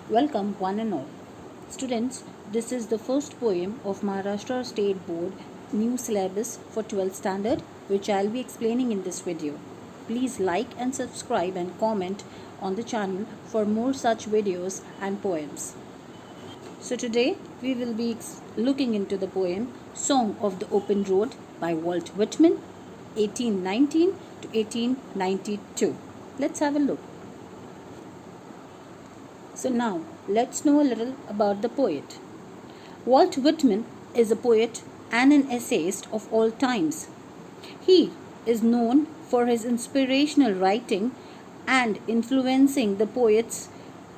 Welcome, one and all. Students, this is the first poem of Maharashtra State Board new syllabus for 12th standard, which I'll be explaining in this video. Please like and subscribe and comment on the channel for more such videos and poems. So today we will be looking into the poem Song of the Open Road by Walt Whitman, 1819 to 1892. Let's have a look. So now, let's know a little about the poet. Walt Whitman is a poet and an essayist of all times. He is known for his inspirational writing and influencing the poets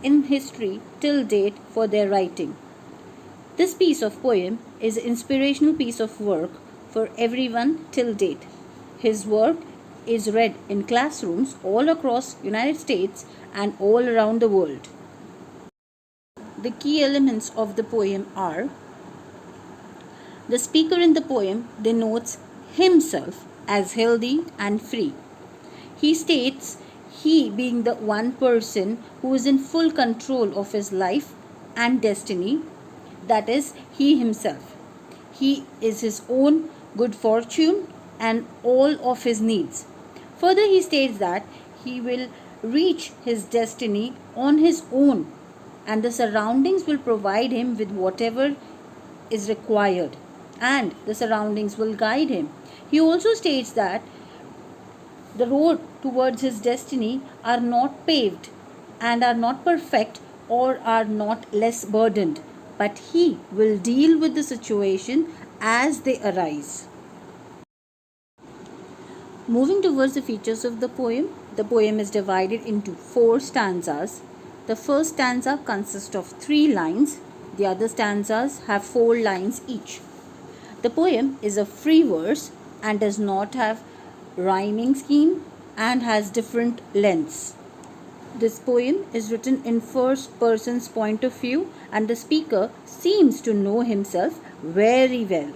in history till date for their writing. This piece of poem is an inspirational piece of work for everyone till date. His work is read in classrooms all across United States and all around the world. The key elements of the poem are: the speaker in the poem denotes himself as healthy and free. He states he being the one person who is in full control of his life and destiny, that is, he himself. He is his own good fortune and all of his needs. Further, he states that he will reach his destiny on his own, and the surroundings will provide him with whatever is required, and the surroundings will guide him. He also states that the road towards his destiny are not paved and are not perfect or are not less burdened, but he will deal with the situation as they arise. Moving towards the features of the poem is divided into 4 stanzas. The first stanza consists of 3 lines. The other stanzas have 4 lines each. The poem is a free verse and does not have rhyming scheme and has different lengths. This poem is written in first person's point of view and the speaker seems to know himself very well.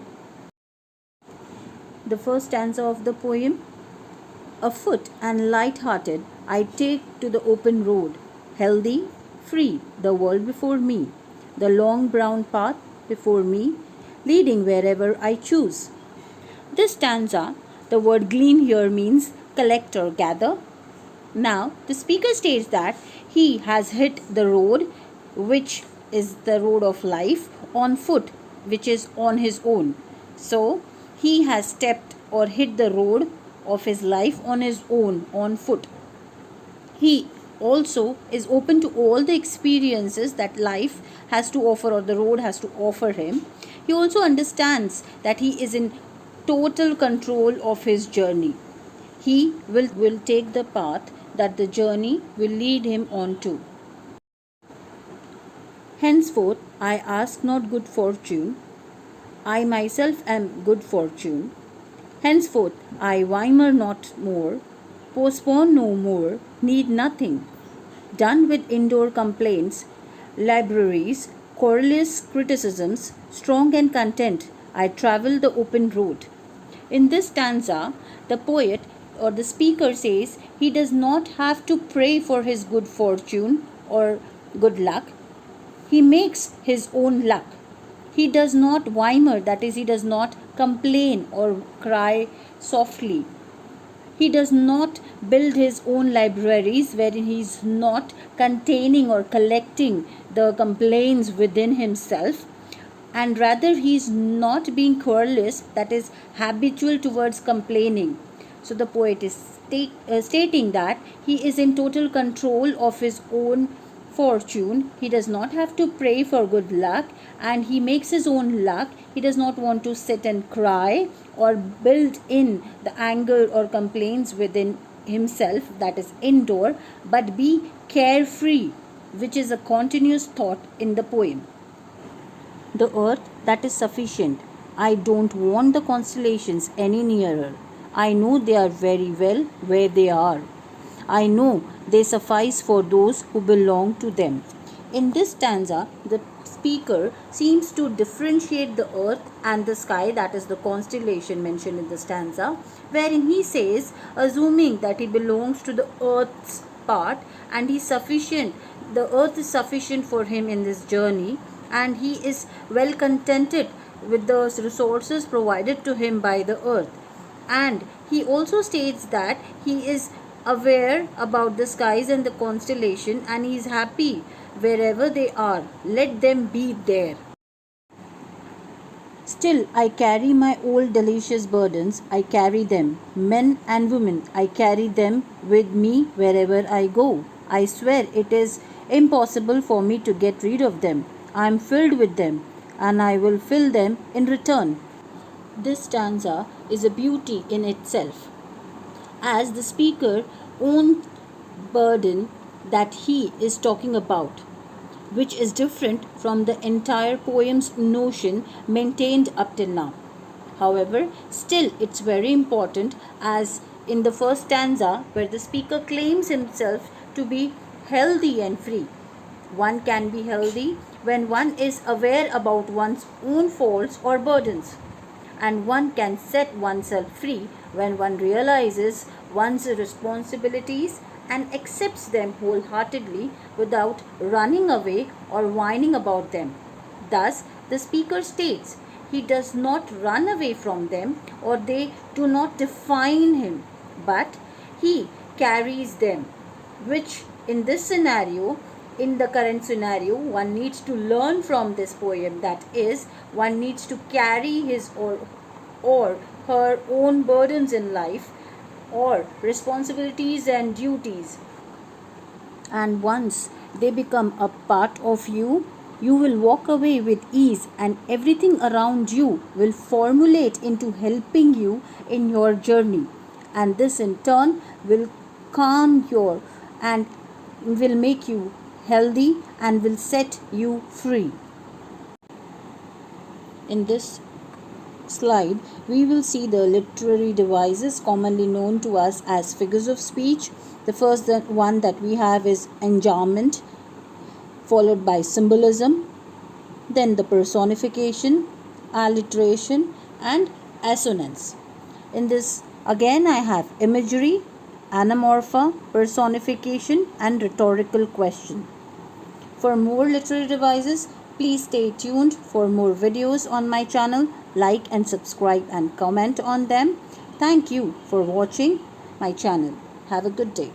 The first stanza of the poem: afoot and light-hearted, I take to the open road. Healthy, free, the world before me, the long brown path before me, leading wherever I choose. This stanza, the word glean here means collect or gather. Now, the speaker states that he has hit the road, which is the road of life, on foot, which is on his own. So, he has stepped or hit the road of his life on his own, on foot. He also is open to all the experiences that life has to offer or the road has to offer him. He also understands that he is in total control of his journey. He will take the path that the journey will lead him on to. Henceforth, I ask not good fortune. I myself am good fortune. Henceforth, I whimper not more, postpone no more, need nothing. Done with indoor complaints, libraries, querulous criticisms, strong and content, I travel the open road. In this stanza, the poet or the speaker says he does not have to pray for his good fortune or good luck. He makes his own luck. He does not whimper, that is, he does not complain or cry softly. He does not build his own libraries wherein he is not containing or collecting the complaints within himself, and rather he is not being querulous, that is, habitual towards complaining. So the poet is stating that he is in total control of his own fortune. He does not have to pray for good luck and he makes his own luck. He does not want to sit and cry or build in the anger or complaints within himself, that is indoor, but be carefree, which is a continuous thought in the poem. The earth, that is sufficient. I don't want the constellations any nearer. I know they are very well where they are. I know they suffice for those who belong to them. In this stanza, the speaker seems to differentiate the earth and the sky, that is the constellation mentioned in the stanza, wherein he says, assuming that he belongs to the earth's part and he is sufficient the earth is sufficient for him in this journey, and he is well contented with the resources provided to him by the earth. And he also states that he is aware about the skies and the constellation, and he is happy wherever they are. Let them be there. Still, I carry my old delicious burdens. I carry them, men and women. I carry them with me wherever I go. I swear it is impossible for me to get rid of them. I am filled with them, and I will fill them in return. This stanza is a beauty in itself, as the speaker own burden that he is talking about, which is different from the entire poem's notion maintained up till now. However, still it's very important, as in the first stanza where the speaker claims himself to be healthy and free. One can be healthy when one is aware about one's own faults or burdens, and one can set oneself free when one realizes one's responsibilities and accepts them wholeheartedly without running away or whining about them. Thus, the speaker states he does not run away from them, or they do not define him, but he carries them, which in this scenario, in the current scenario, one needs to learn from this poem. That is, one needs to carry his or her own burdens in life, or responsibilities and duties. And once they become a part of you, you will walk away with ease, and everything around you will formulate into helping you in your journey. And this in turn will calm your and will make you healthy and will set you free. In this slide, we will see the literary devices commonly known to us as figures of speech. The first one that we have is enjambment, followed by symbolism, then the personification, alliteration, and assonance. In this, again, I have imagery, anamorpha, personification, and rhetorical question. For more literary devices, please stay tuned for more videos on my channel. Like and subscribe and comment on them. Thank you for watching my channel. Have a good day.